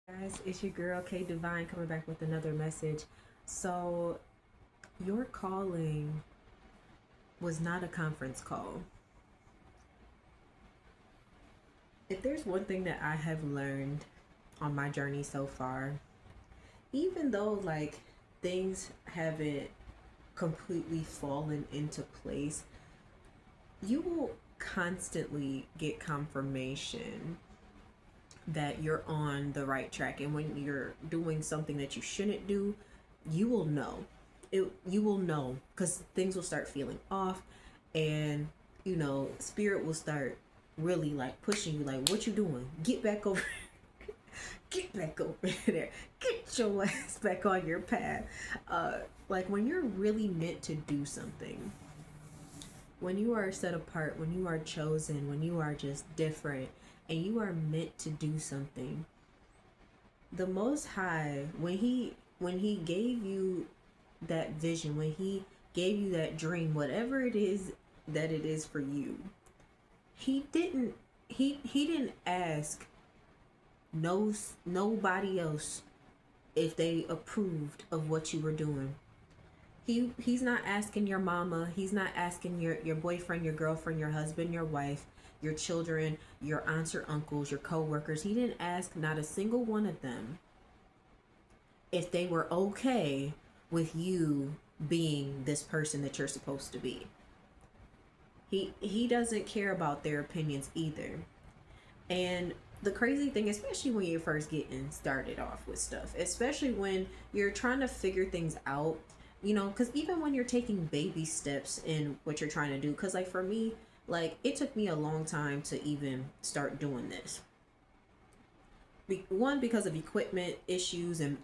Guys, it's your girl K Divine coming back with another message. So, your calling was not a conference call. If there's one thing that I have learned on my journey so far, even though things haven't completely fallen into place, you will constantly get confirmation that you're on the right track. And when you're doing something that you shouldn't do, you will know. You will know because things will start feeling off, and spirit will start really pushing you, like, what you doing? Get back over, get back over there, get your ass back on your path. Like when you're really meant to do something, when you are set apart, when you are chosen, when you are just different, and you are meant to do something, the Most High, when he gave you that vision, when he gave you that dream, whatever it is that it is for you, he didn't he didn't ask nobody else if they approved of what you were doing. He's not asking your mama, he's not asking your boyfriend, your girlfriend, your husband, your wife, your children, your aunts or uncles, your co-workers. He didn't ask not a single one of them if they were okay with you being this person that you're supposed to be. He doesn't care about their opinions either. And the crazy thing, especially when you're first getting started off with stuff, especially when you're trying to figure things out, because even when you're taking baby steps in what you're trying to do, because like for me, like it took me a long time to even start doing this. One, because of equipment issues, and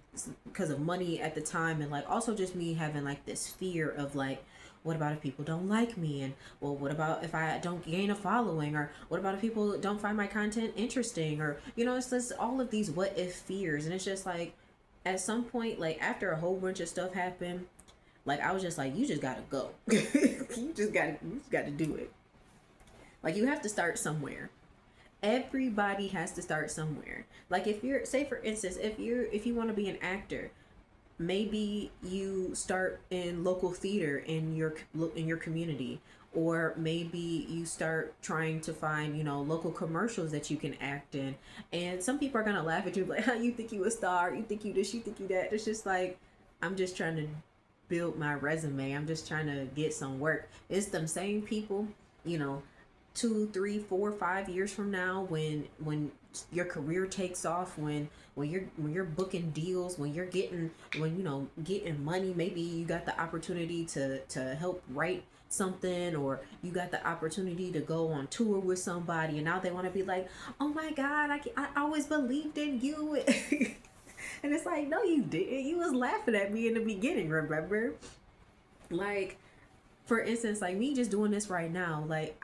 because of money at the time, and like also just me having like this fear of like, what about if people don't like me, and well, what about if I don't gain a following, or what about if people don't find my content interesting, or it's just all of these what if fears. And it's just like, at some point, like after a whole bunch of stuff happened, like I was just like, you just gotta go. You just gotta do it. Like you have to start somewhere. Everybody has to start somewhere. Like if you're, say for instance, if you want to be an actor, maybe you start in local theater in your community, or maybe you start trying to find local commercials that you can act in. And some people are gonna laugh at you like, how you think you a star, you think you this, you think you that. It's just like, I'm just trying to build my resume, I'm just trying to get some work. It's them same people, you know 2, 3, 4, 5 years from now, when your career takes off, when you're booking deals, when you're getting money. Maybe you got the opportunity to help write something, or you got the opportunity to go on tour with somebody, and now they want to be like, oh my god, I always believed in you. And it's like, no, you didn't. You was laughing at me in the beginning, remember? Like, for instance, like me just doing this right now, like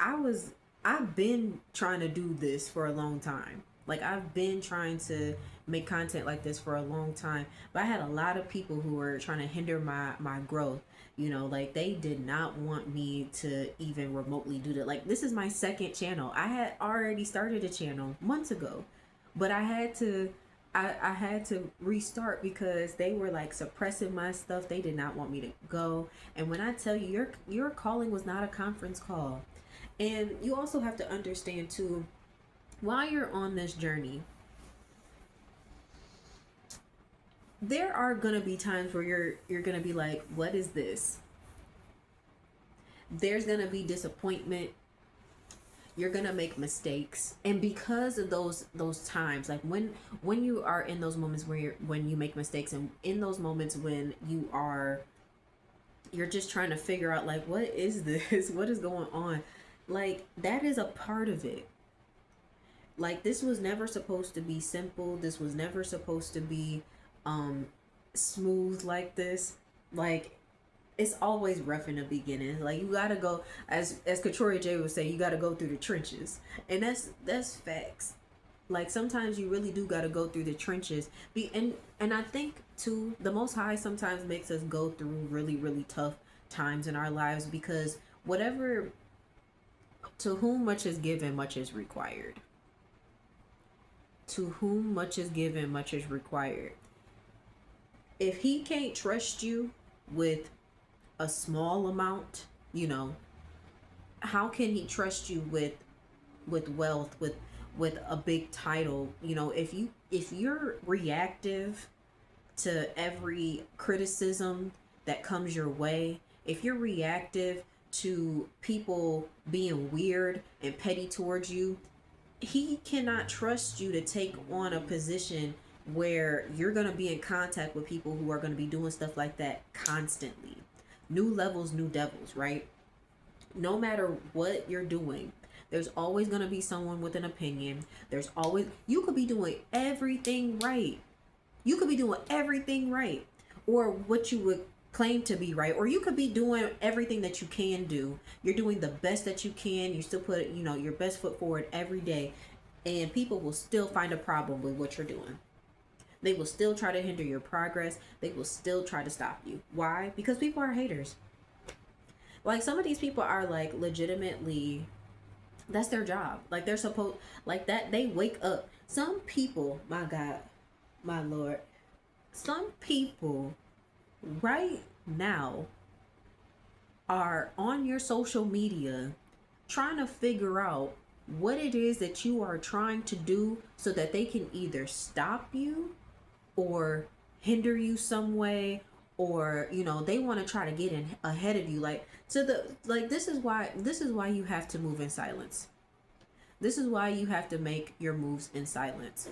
I've been trying to do this for a long time. Like I've been trying to make content like this for a long time. But I had a lot of people who were trying to hinder my growth. Like they did not want me to even remotely do that. Like this is my second channel. I had already started a channel months ago, but I had to restart because they were like suppressing my stuff. They did not want me to go. And when I tell you, your calling was not a conference call. And you also have to understand too, while you're on this journey, there are gonna be times where you're gonna be like, what is this? There's gonna be disappointment. You're gonna make mistakes, and because of those times, like when you are in those moments where when you make mistakes, and in those moments when you're just trying to figure out like, what is this? What is going on? Like that is a part of it. Like this was never supposed to be simple. This was never supposed to be um smooth like this. Like it's always rough in the beginning. Like you gotta go, as Katroria J would say, you gotta go through the trenches. And that's facts. Like sometimes you really do gotta go through the trenches. And I think too, the Most High sometimes makes us go through really, really tough times in our lives, because whatever, to whom much is given, much is required. To whom much is given, much is required. If he can't trust you with a small amount, how can he trust you with wealth, with a big title? If you're reactive to every criticism that comes your way, if you're reactive to people being weird and petty towards you, he cannot trust you to take on a position where you're going to be in contact with people who are going to be doing stuff like that constantly. New levels, new devils, right? No matter what you're doing, there's always going to be someone with an opinion. You could be doing everything right. You could be doing everything right, or what you would claim to be right, or you could be doing everything that you can do. You're doing the best that you can. You still put, your best foot forward every day, and people will still find a problem with what you're doing. They will still try to hinder your progress. They will still try to stop you. Why? Because people are haters. Like, some of these people are like legitimately, that's their job. Like, they're supposed, like, that they wake up. Some people, my God, my Lord, some people right now are on your social media trying to figure out what it is that you are trying to do so that they can either stop you or hinder you some way, or they want to try to get in ahead of you. This is why you have to move in silence. This is why you have to make your moves in silence.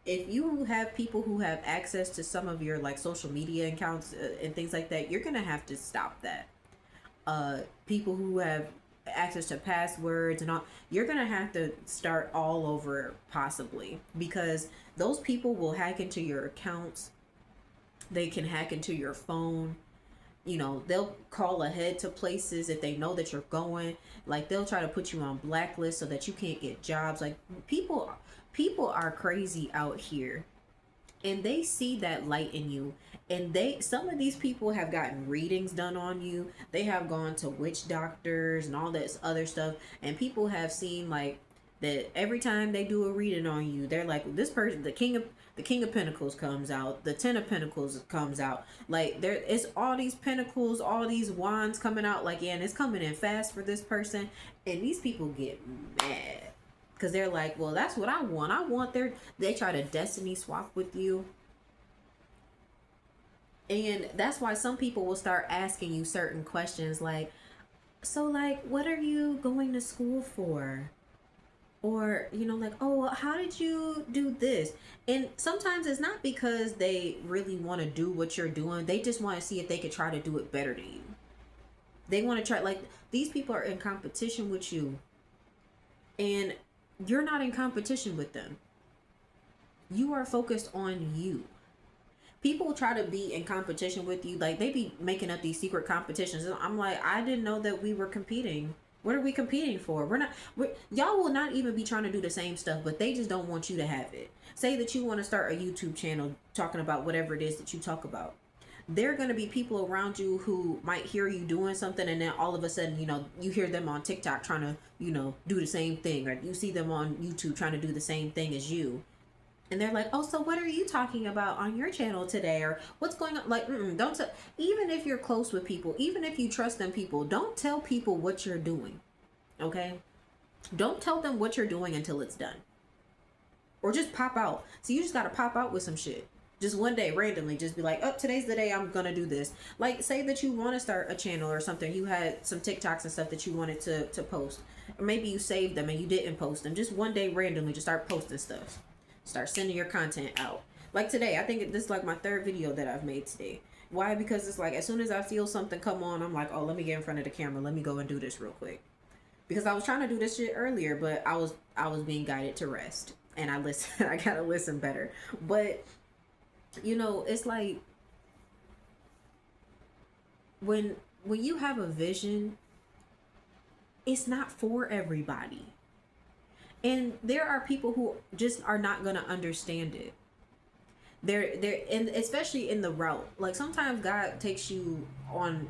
If you have people who have access to some of your like social media accounts and things like that, you're gonna have to stop that. People who have access to passwords and all, you're gonna have to start all over possibly, because those people will hack into your accounts. They can hack into your phone. They'll call ahead to places if they know that you're going. Like, they'll try to put you on blacklist so that you can't get jobs. Like, people are crazy out here, and they see that light in you, and some of these people have gotten readings done on you. They have gone to witch doctors and all this other stuff, and people have seen like that every time they do a reading on you, they're like, this person, the king of pentacles comes out, the 10 of pentacles comes out. Like, it's all these pentacles, all these wands coming out, like, yeah, and it's coming in fast for this person. And these people get mad because they're like, well, that's what I want they try to destiny swap with you. And that's why some people will start asking you certain questions like, so, like, what are you going to school for? Or, like, oh, well, how did you do this? And sometimes it's not because they really want to do what you're doing. They just want to see if they could try to do it better than you. They want to try, like, these people are in competition with you, and you're not in competition with them. You are focused on you. People try to be in competition with you. Like, they be making up these secret competitions. I'm like, I didn't know that we were competing. What are we competing for? Y'all will not even be trying to do the same stuff, but they just don't want you to have it. Say that you want to start a YouTube channel talking about whatever it is that you talk about. There are going to be people around you who might hear you doing something, and then all of a sudden, you hear them on TikTok trying to, do the same thing, or you see them on YouTube trying to do the same thing as you. And they're like, oh, so what are you talking about on your channel today? Or what's going on? Like, don't even if you're close with people, even if you trust them people, don't tell people what you're doing. Okay? Don't tell them what you're doing until it's done. Or just pop out. So you just got to pop out with some shit. Just one day, randomly, just be like, oh, today's the day I'm going to do this. Like, say that you want to start a channel or something. You had some TikToks and stuff that you wanted to post. Or maybe you saved them and you didn't post them. Just one day, randomly, just start posting stuff. Start sending your content out. Like today, I think this is like my third video that I've made today. Why? Because it's like, as soon as I feel something come on, I'm like, oh, let me get in front of the camera. Let me go and do this real quick. Because I was trying to do this shit earlier, but I was being guided to rest. And I listen. I gotta listen better. But, it's like, when you have a vision, it's not for everybody. And there are people who just are not going to understand it. And especially in the route. Like, sometimes God takes you on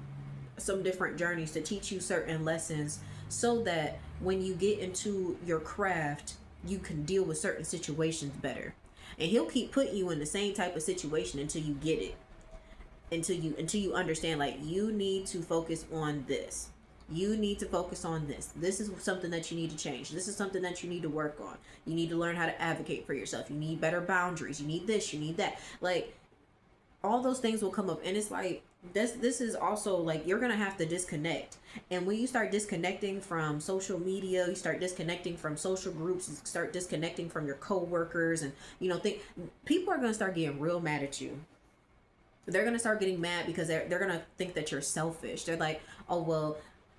some different journeys to teach you certain lessons so that when you get into your craft, you can deal with certain situations better. And he'll keep putting you in the same type of situation until you get it, until you understand, like, you need to focus on this, you need to focus on this is something that you need to change, this is something that you need to work on, you need to learn how to advocate for yourself, you need better boundaries, you need this, you need that. Like, all those things will come up, and it's like this is also like, you're gonna have to disconnect. And when you start disconnecting from social media, you start disconnecting from social groups, you start disconnecting from your coworkers, and think people are gonna start getting real mad at you. They're gonna start getting mad because they're gonna think that you're selfish. They're like, oh well,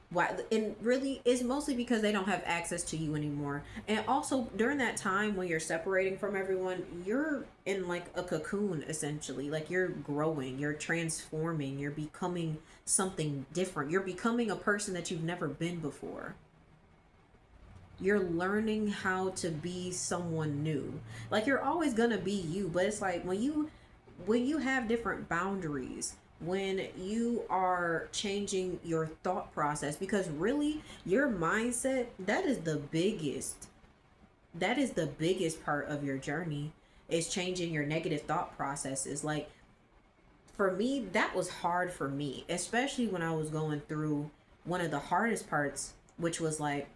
why? And really, it's mostly because they don't have access to you anymore. And also, during that time when you're separating from everyone, you're in like a cocoon essentially. Like, you're growing, you're transforming, you're becoming something different. You're becoming a person that you've never been before. You're learning how to be someone new. Like, you're always gonna be you, but it's like when you have different boundaries, when you are changing your thought process, because really your mindset, that is the biggest part of your journey, is changing your negative thought processes. Like, for me, that was hard for me, especially when I was going through one of the hardest parts, which was like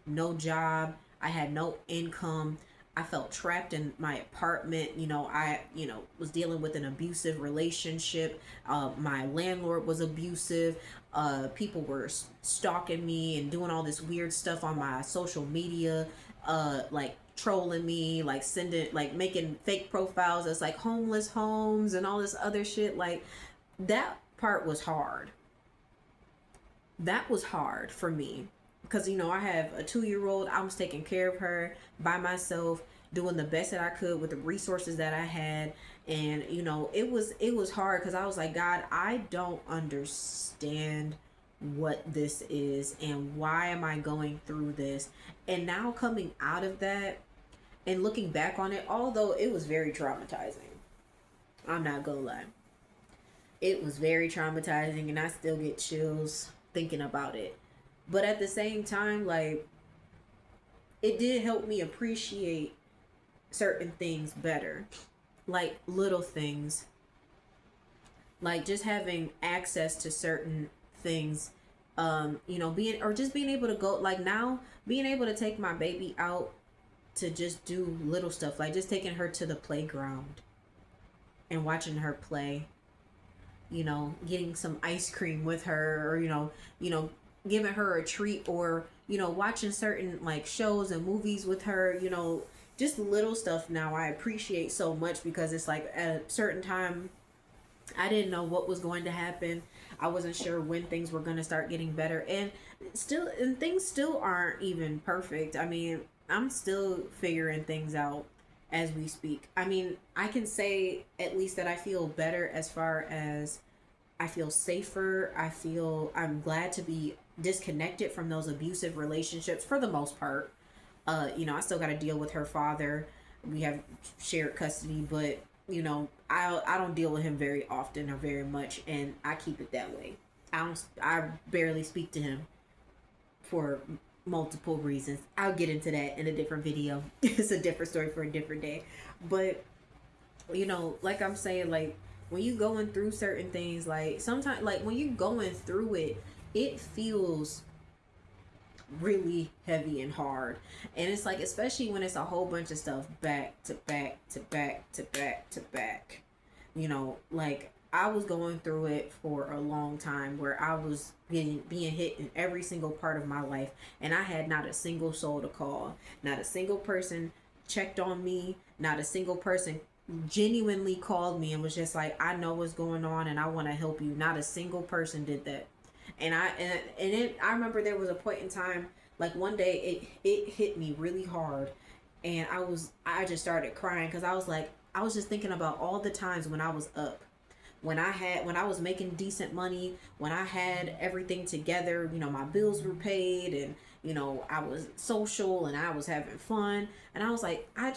no job, I had no income, I felt trapped in my apartment. I was dealing with an abusive relationship. My landlord was abusive. People were stalking me and doing all this weird stuff on my social media, like trolling me, like making fake profiles as like homeless homes and all this other shit. Like, that part was hard. That was hard for me because I have a 2-year-old. I was taking care of her by myself, doing the best that I could with the resources that I had. And it was hard because I was like, God, I don't understand what this is and why am I going through this. And now, coming out of that and looking back on it, although it was very traumatizing, I'm not gonna lie, it was very traumatizing, and I still get chills thinking about it. But at the same time, like, it did help me appreciate certain things better. Like, little things, like just having access to certain things, being able to go, like, now being able to take my baby out to just do little stuff, like just taking her to the playground and watching her play, getting some ice cream with her, or giving her a treat, or watching certain like shows and movies with her, just little stuff now I appreciate so much, because it's like at a certain time I didn't know what was going to happen. I wasn't sure when things were going to start getting better, and things still aren't even perfect. I mean, I'm still figuring things out as we speak. I mean, I can say at least that I feel better, as far as I feel safer. I'm glad to be disconnected from those abusive relationships for the most part. I still got to deal with her father. We have shared custody, but I don't deal with him very often or very much, and I keep it that way. I barely speak to him for multiple reasons. I'll get into that in a different video. It's a different story for a different day. But like I'm saying, like, when you going through certain things, like, sometimes, like, when you going through it, it feels really heavy and hard. And it's like, especially when it's a whole bunch of stuff back to back to back to back to back. Like, I was going through it for a long time, where I was being hit in every single part of my life, and I had not a single soul to call. Not a single person checked on me. Not a single person genuinely called me and was just like, I know what's going on and I want to help you. Not a single person did that. And I remember there was a point in time, like one day it hit me really hard, and I just started crying, because I was just thinking about all the times when I was up, when I was making decent money, when I had everything together, my bills were paid, and I was social and I was having fun. And I was like, I'm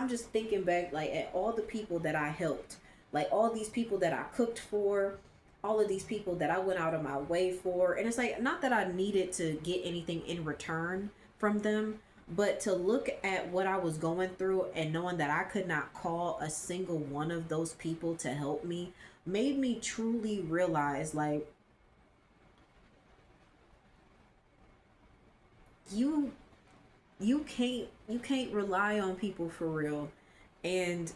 just thinking back, like, at all the people that I helped, like all these people that I cooked for, all of these people that I went out of my way for. And it's like, not that I needed to get anything in return from them, But to look at what I was going through and knowing that I could not call a single one of those people to help me made me truly realize, like, you you can't rely on people for real. And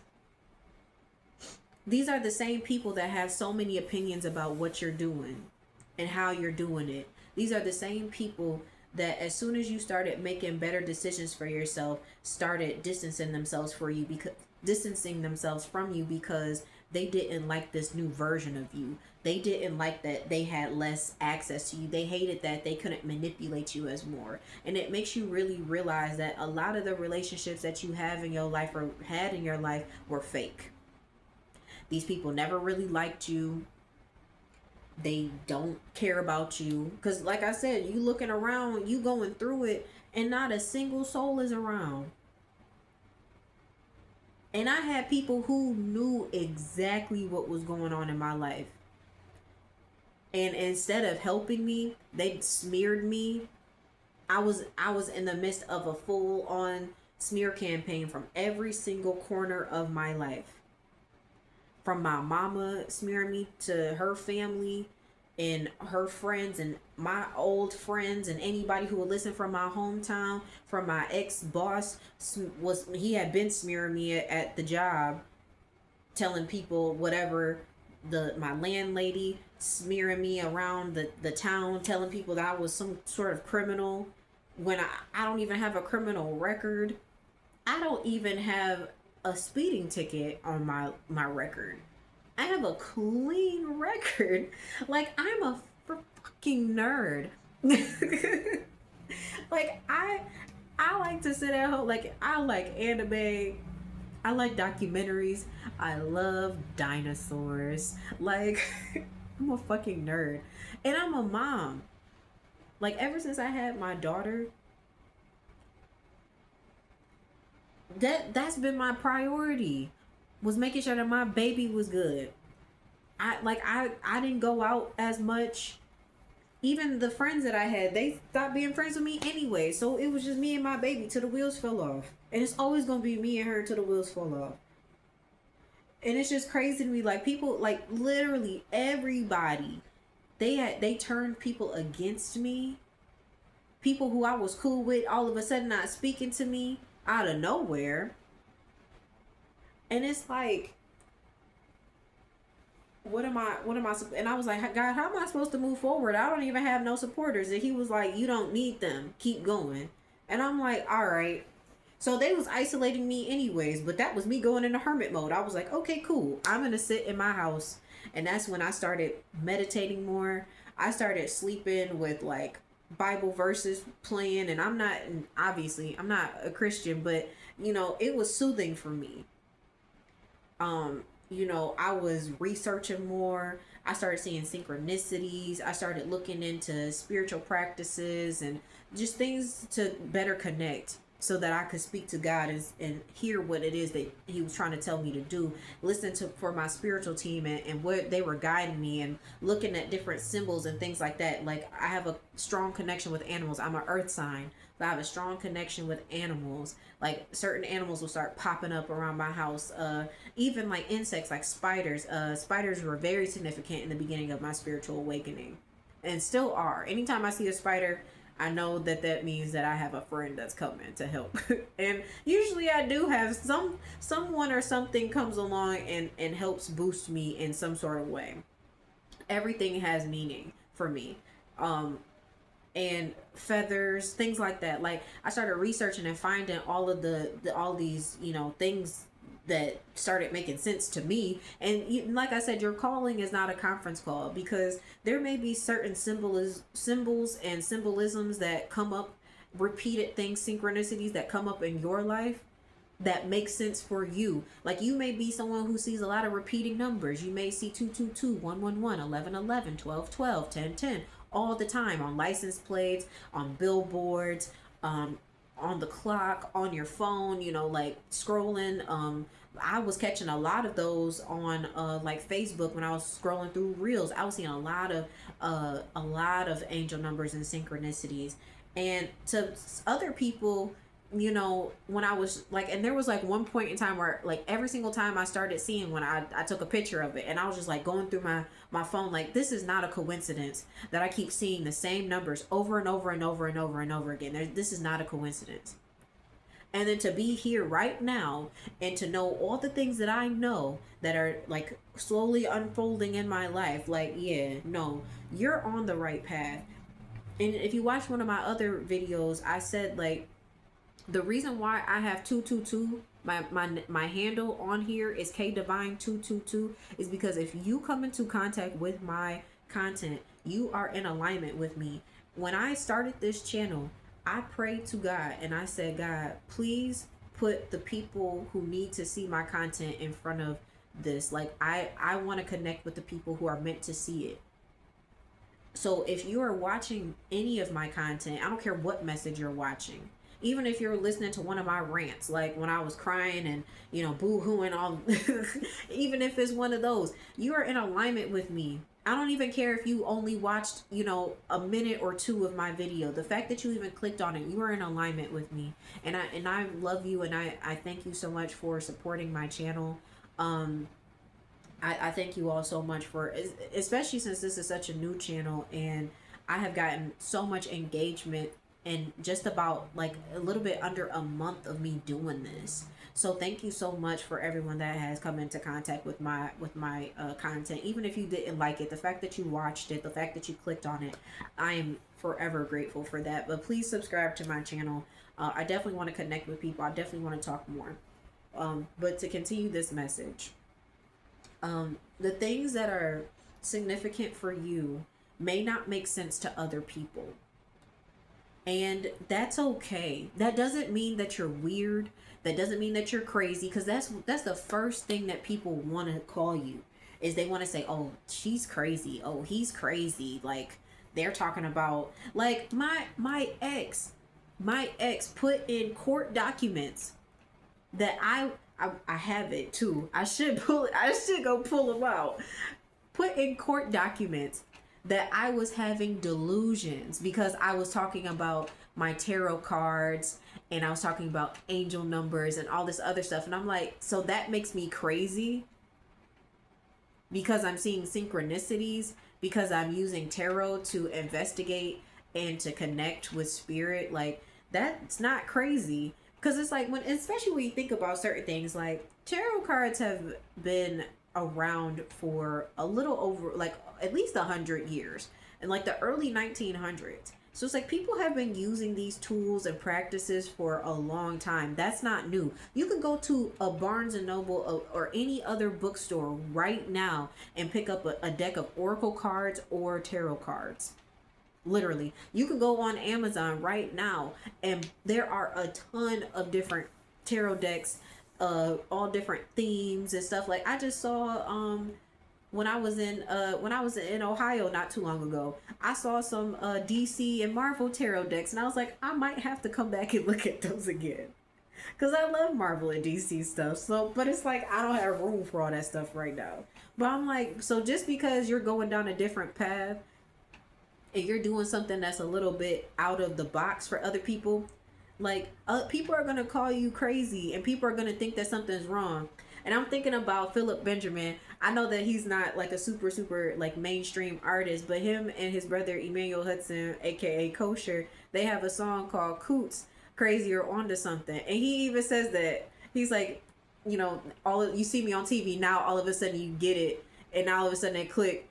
these are the same people that have so many opinions about what you're doing and how you're doing it. These are the same people that as soon as you started making better decisions for yourself, started distancing themselves from you because they didn't like this new version of you. They didn't like that they had less access to you. They hated that they couldn't manipulate you as more. And it makes you really realize that a lot of the relationships that you have in your life or had in your life were fake. These people never really liked you. They don't care about you. Because, like I said, you looking around, you going through it, and not a single soul is around. And I had people who knew exactly what was going on in my life. And instead of helping me, they smeared me. I was in the midst of a full on smear campaign from every single corner of my life. From my mama smearing me to her family and her friends and my old friends and anybody who would listen from my hometown, from my ex boss, was he had been smearing me at the job, telling people whatever. The my landlady smearing me around the town, telling people that I was some sort of criminal when I don't even have a criminal record. I don't even have a speeding ticket on my record. I have a clean record. Like, I'm a fucking nerd. Like, I like to sit at home. Like, I like anime. I like documentaries. I love dinosaurs. Like, I'm a fucking nerd. And I'm a mom. Like, ever since I had my daughter, that's been my priority, was making sure that my baby was good. I didn't go out as much. Even the friends that I had, they stopped being friends with me anyway. So it was just me and my baby till the wheels fell off. And it's always gonna be me and her till the wheels fall off. And it's just crazy to me. Like, people, like, literally everybody, they turned people against me. People who I was cool with, all of a sudden not speaking to me out of nowhere. And it's like, what am I and I was like, God, how am I supposed to move forward? I don't even have no supporters. And he was like, you don't need them, keep going. And I'm like, all right. So they was isolating me anyways, but that was me going into hermit mode. I was like, okay, cool, I'm gonna sit in my house. And that's when I started meditating more. I started sleeping with, like, Bible verses playing. And obviously I'm not a Christian, but it was soothing for me. um I was researching more. I started seeing synchronicities. I started looking into spiritual practices and just things to better connect so that I could speak to God and hear what it is that he was trying to tell me to do. Listen to for my spiritual team and what they were guiding me, and looking at different symbols and things like that. Like, I have a strong connection with animals. I'm an earth sign. So I have a strong connection with animals. Like, certain animals will start popping up around my house. Even like insects, like spiders. Spiders were very significant in the beginning of my spiritual awakening, and still are. Anytime I see a spider, I know that that means that I have a friend that's coming to help. And usually I do have someone or something comes along and helps boost me in some sort of way. Everything has meaning for me. Um, and feathers, things like that. Like, I started researching and finding all of all these, things that started making sense to me. And like I said, your calling is not a conference call, because there may be certain symbols and symbolisms that come up, repeated things, synchronicities that come up in your life that makes sense for you. Like, you may be someone who sees a lot of repeating numbers. You may see 222, 111, 1111, 1212, 1010 all the time on license plates, on billboards, on the clock, on your phone, like scrolling. I was catching a lot of those on like Facebook when I was scrolling through reels. I was seeing a lot of angel numbers and synchronicities. And to other people, when I was like, and there was like one point in time where like every single time I started seeing when I took a picture of it, and I was just like going through my phone, like, this is not a coincidence that I keep seeing the same numbers over and over and over and over and over again. This is not a coincidence. And then to be here right now and to know all the things that I know that are like slowly unfolding in my life, like, yeah, no, you're on the right path. And if you watch one of my other videos, I said like the reason why I have 222, my handle on here is K Divine 222, is because if you come into contact with my content, you are in alignment with me. When I started this channel, I prayed to God and I said, God, please put the people who need to see my content in front of this. Like, I want to connect with the people who are meant to see it. So if you are watching any of my content, I don't care what message you're watching. Even if you're listening to one of my rants, like when I was crying and, boo-hooing all, even if it's one of those, you are in alignment with me. I don't even care if you only watched, a minute or two of my video. The fact that you even clicked on it, you are in alignment with me. And I love you, and I thank you so much for supporting my channel. I thank you all so much for, especially since this is such a new channel and I have gotten so much engagement in just about like a little bit under a month of me doing this. So thank you so much for everyone that has come into contact with my content. Even if you didn't like it, the fact that you watched it, the fact that you clicked on it, I am forever grateful for that. But please subscribe to my channel. I definitely want to connect with people. I definitely want to talk more. But to continue this message, the things that are significant for you may not make sense to other people. And that's okay. That doesn't mean that you're weird. That doesn't mean that you're crazy, because that's the first thing that people want to call you, is they want to say, oh, she's crazy. Oh, he's crazy. Like, they're talking about, like, my ex put in court documents that I have it too. I should go pull them out. Put in court documents that I was having delusions because I was talking about my tarot cards and I was talking about angel numbers and all this other stuff. And I'm like, so that makes me crazy because I'm seeing synchronicities, because I'm using tarot to investigate and to connect with spirit. Like, that's not crazy. Because it's like, especially when you think about certain things, like tarot cards have been around for a little over, like, at least 100 years, in like the early 1900s. So it's like people have been using these tools and practices for a long time. That's not new. You can go to a Barnes and Noble or any other bookstore right now and pick up a deck of oracle cards or tarot cards. Literally, you can go on Amazon right now and there are a ton of different tarot decks, all different themes and stuff. Like, I just saw when I was in Ohio not too long ago, I saw some DC and Marvel tarot decks, and I was like, I might have to come back and look at those again, because I love Marvel and DC stuff. So, but it's like, I don't have room for all that stuff right now. But I'm like, so just because you're going down a different path and you're doing something that's a little bit out of the box for other people, like, people are gonna call you crazy and people are gonna think that something's wrong. And I'm thinking about Philip Benjamin. I know that he's not like a super like mainstream artist, but him and his brother Emmanuel Hudson, aka Kosher, they have a song called Coots, Crazy or Onto Something. And he even says that, he's like, you see me on TV now, all of a sudden you get it, and now all of a sudden they click.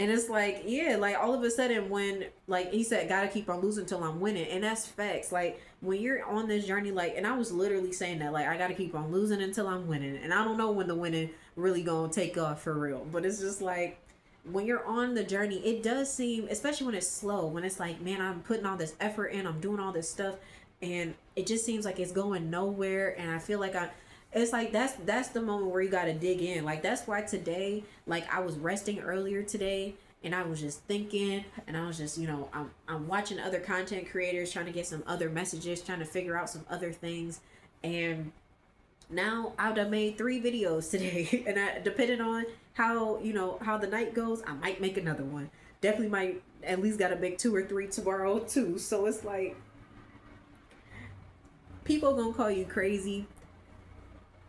And it's like, yeah, like all of a sudden when, like he said, gotta keep on losing till I'm winning. And that's facts. Like, when you're on this journey, like, and I was literally saying that, like, I gotta keep on losing until I'm winning. And I don't know when the winning really gonna take off for real. But it's just like, when you're on the journey, it does seem, especially when it's slow, when it's like, man, I'm putting all this effort in, I'm doing all this stuff, and it just seems like it's going nowhere. And I feel like it's like that's the moment where you got to dig in. Like, that's why today, like, I was resting earlier today and I was just thinking, and I was just, I'm watching other content creators, trying to get some other messages, trying to figure out some other things. And now I've done made 3 videos today, and depending on how the night goes, I might make another one. Definitely might at least got to make 2 or 3 tomorrow too. So it's like, People gonna call you crazy.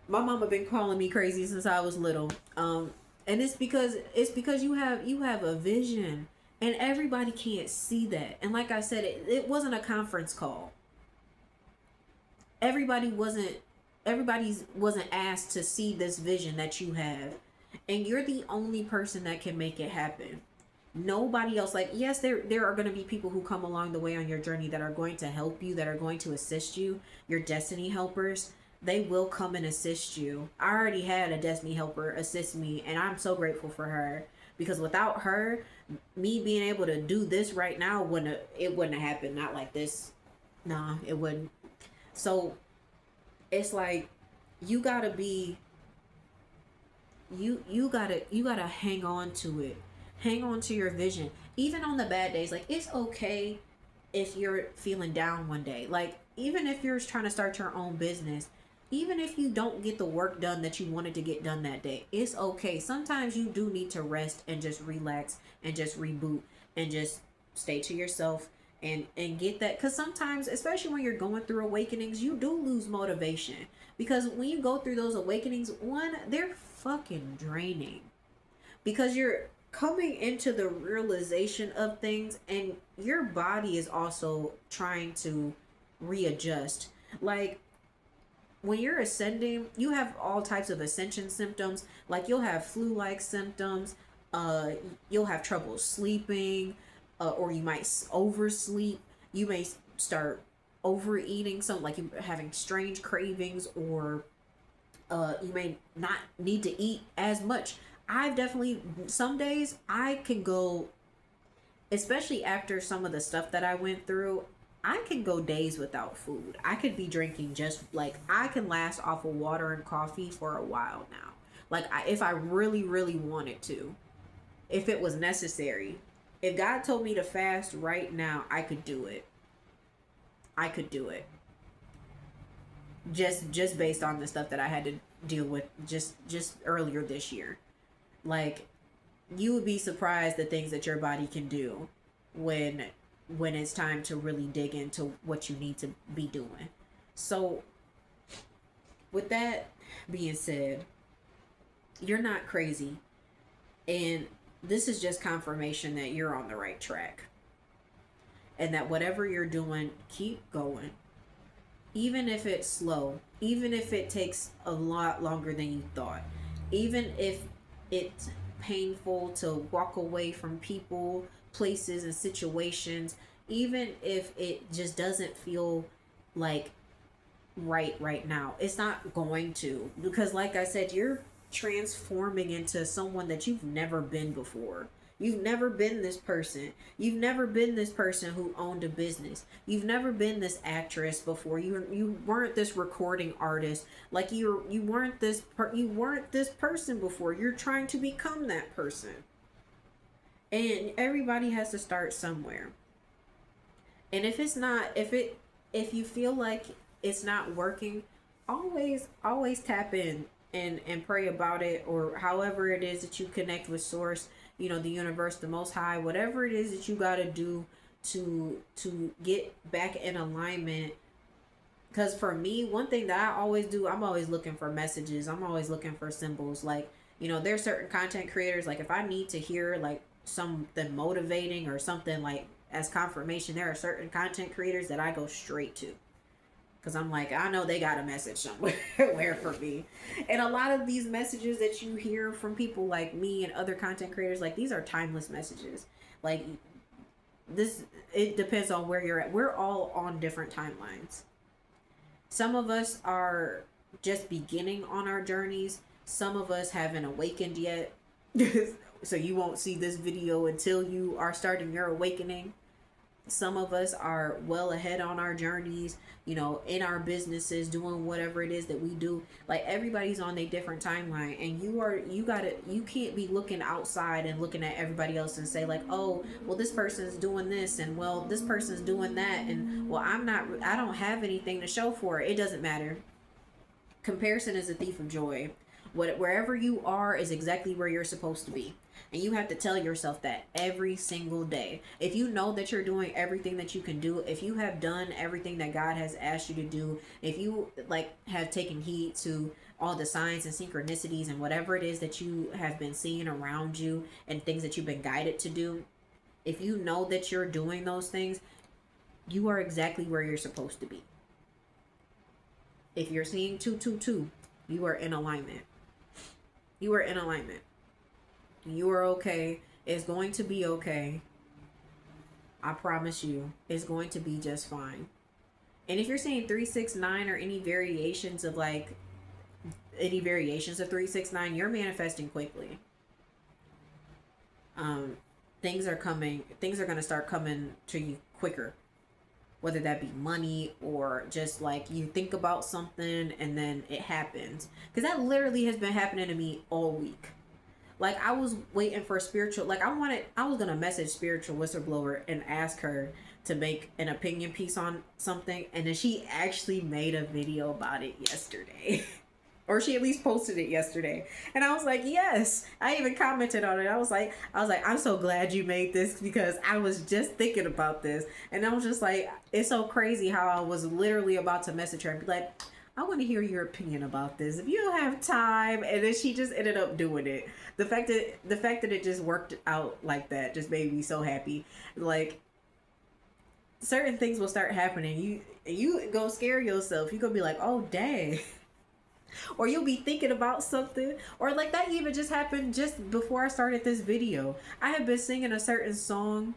My mama been calling me crazy since I was little. And it's because you have a vision, and everybody can't see that. And like I said, it wasn't a conference call. Everybody wasn't everybody's wasn't asked to see this vision that you have, and you're the only person that can make it happen. Nobody else. Like, yes, there are going to be people who come along the way on your journey that are going to help you, that are going to assist you, your destiny helpers. They will come and assist you. I already had a destiny helper assist me, and I'm so grateful for her, because without her, me being able to do this right now wouldn't have happened. Not like this. Nah, it wouldn't. So it's like, you gotta be you gotta hang on to it. Hang on to your vision, even on the bad days. Like, it's okay if you're feeling down one day. Like, even if you're trying to start your own business, even if you don't get the work done that you wanted to get done that day, it's okay. Sometimes you do need to rest and just relax and just reboot and just stay to yourself and get that. Because sometimes, especially when you're going through awakenings, you do lose motivation, because when you go through those awakenings, one, they're fucking draining, because you're coming into the realization of things, and your body is also trying to readjust. Like, when you're ascending, you have all types of ascension symptoms. Like, you'll have flu-like symptoms. You'll have trouble sleeping, or you might oversleep. You may start overeating, something like you having strange cravings, or you may not need to eat as much. I've definitely, some days I can go, especially after some of the stuff that I went through, I can go days without food. I could be drinking, just like, I can last off of water and coffee for a while now. Like, if I really, really wanted to, if it was necessary, if God told me to fast right now, I could do it. I could do it. Just based on the stuff that I had to deal with just earlier this year. Like, you would be surprised the things that your body can do when it's time to really dig into what you need to be doing. So, with that being said, you're not crazy, and this is just confirmation that you're on the right track, and that whatever you're doing, keep going. Even if it's slow, even if it takes a lot longer than you thought, even if it's painful to walk away from people, places, and situations, even if it just doesn't feel like right now, it's not going to, because like I said, you're transforming into someone that you've never been before. You've never been this person. You've never been this person who owned a business. You've never been this actress before. You weren't this recording artist. Like, you weren't this person before. You're trying to become that person. And everybody has to start somewhere. And if you feel like it's not working, always tap in and pray about it, or however it is that you connect with source, the universe, the most high, whatever it is that you got to do to get back in alignment. Because for me, one thing that I always do, I'm always looking for messages. I'm always looking for symbols. Like, there's certain content creators, like, if I need to hear like something motivating or something like as confirmation, there are certain content creators that I go straight to. Because I'm like, I know they got a message somewhere for me. And a lot of these messages that you hear from people like me and other content creators, like, these are timeless messages. Like, it depends on where you're at. We're all on different timelines. Some of us are just beginning on our journeys. Some of us haven't awakened yet. So you won't see this video until you are starting your awakening. Some of us are well ahead on our journeys, in our businesses, doing whatever it is that we do. Like, everybody's on a different timeline, and you can't be looking outside and looking at everybody else and say like, oh, well, this person's doing this, and well, this person's doing that, and well, I don't have anything to show for it. It doesn't matter. Comparison is a thief of joy. Wherever you are is exactly where you're supposed to be. And you have to tell yourself that every single day. If you know that you're doing everything that you can do, if you have done everything that God has asked you to do, if you like have taken heed to all the signs and synchronicities and whatever it is that you have been seeing around you and things that you've been guided to do, if you know that you're doing those things, you are exactly where you're supposed to be. If you're seeing 222, you are in alignment. You are in alignment. You are okay. It's going to be okay. I promise you, it's going to be just fine. And if you're seeing 369 or any variations of 369, you're manifesting quickly. Things are coming. Things are going to start coming to you quicker. Whether that be money or just like you think about something and then it happens. Because that literally has been happening to me all week. Like I was waiting for a spiritual, like I was going to message spiritual whistleblower and ask her to make an opinion piece on something. And then she actually made a video about it yesterday. Or she at least posted it yesterday. And I was like, yes. I even commented on it. I was like, I'm so glad you made this because I was just thinking about this. And I was just like, it's so crazy how I was literally about to message her and be like, I want to hear your opinion about this. If you don't have time. And then she just ended up doing it. The fact that it just worked out like that just made me so happy. Like certain things will start happening. You go scare yourself. You gonna be like, oh dang. Or you'll be thinking about something, or like that even just happened just before I started this video. I have been singing a certain song.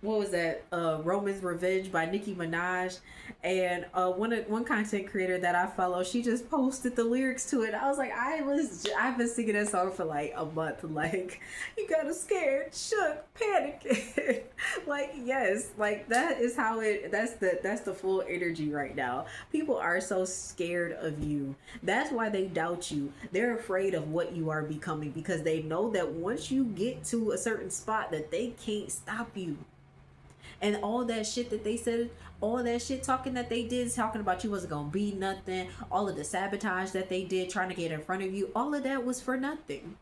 What was that? Roman's Revenge by Nicki Minaj. And one content creator that I follow, she just posted the lyrics to it. I was like, I've been singing that song for like a month. Like, you got us scared, shook, panicking. Like, yes, like that is how that's the full energy right now. People are so scared of you. That's why they doubt you. They're afraid of what you are becoming because they know that once you get to a certain spot that they can't stop you. And all that shit that they said, all that shit talking that they did, talking about you wasn't gonna be nothing, all of the sabotage that they did trying to get in front of you, all of that was for nothing.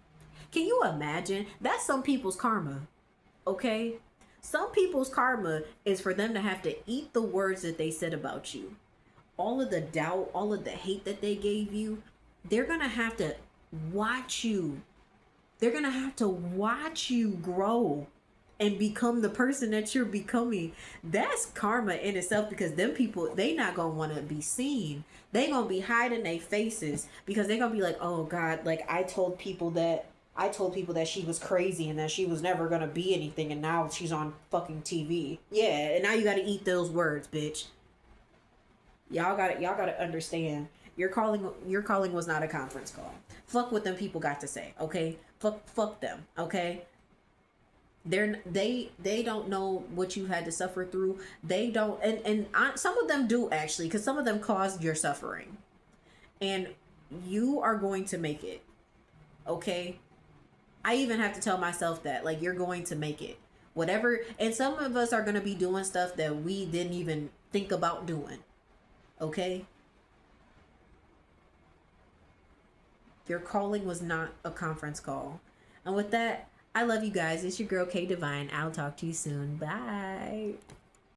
Can you imagine? That's some people's karma, okay? Some people's karma is for them to have to eat the words that they said about you. All of the doubt, all of the hate that they gave you, they're gonna have to watch you. They're gonna have to watch you grow and become the person that you're becoming. That's karma in itself because them people, they not gonna want to be seen. They gonna be hiding their faces because they gonna be like, oh God, like I told people that she was crazy and that she was never gonna be anything and now she's on fucking TV. Yeah, and now you gotta eat those words, bitch. Y'all gotta understand. Your calling was not a conference call. Fuck what them people got to say, okay? Fuck them, okay? They don't know what you had to suffer through. They don't, and some of them do actually, because some of them caused your suffering, and you are going to make it, okay? I even have to tell myself that, like, you're going to make it, whatever. And some of us are going to be doing stuff that we didn't even think about doing, okay? Your calling was not a conference call. And with that, I love you guys. It's your girl K Divine. I'll talk to you soon. Bye.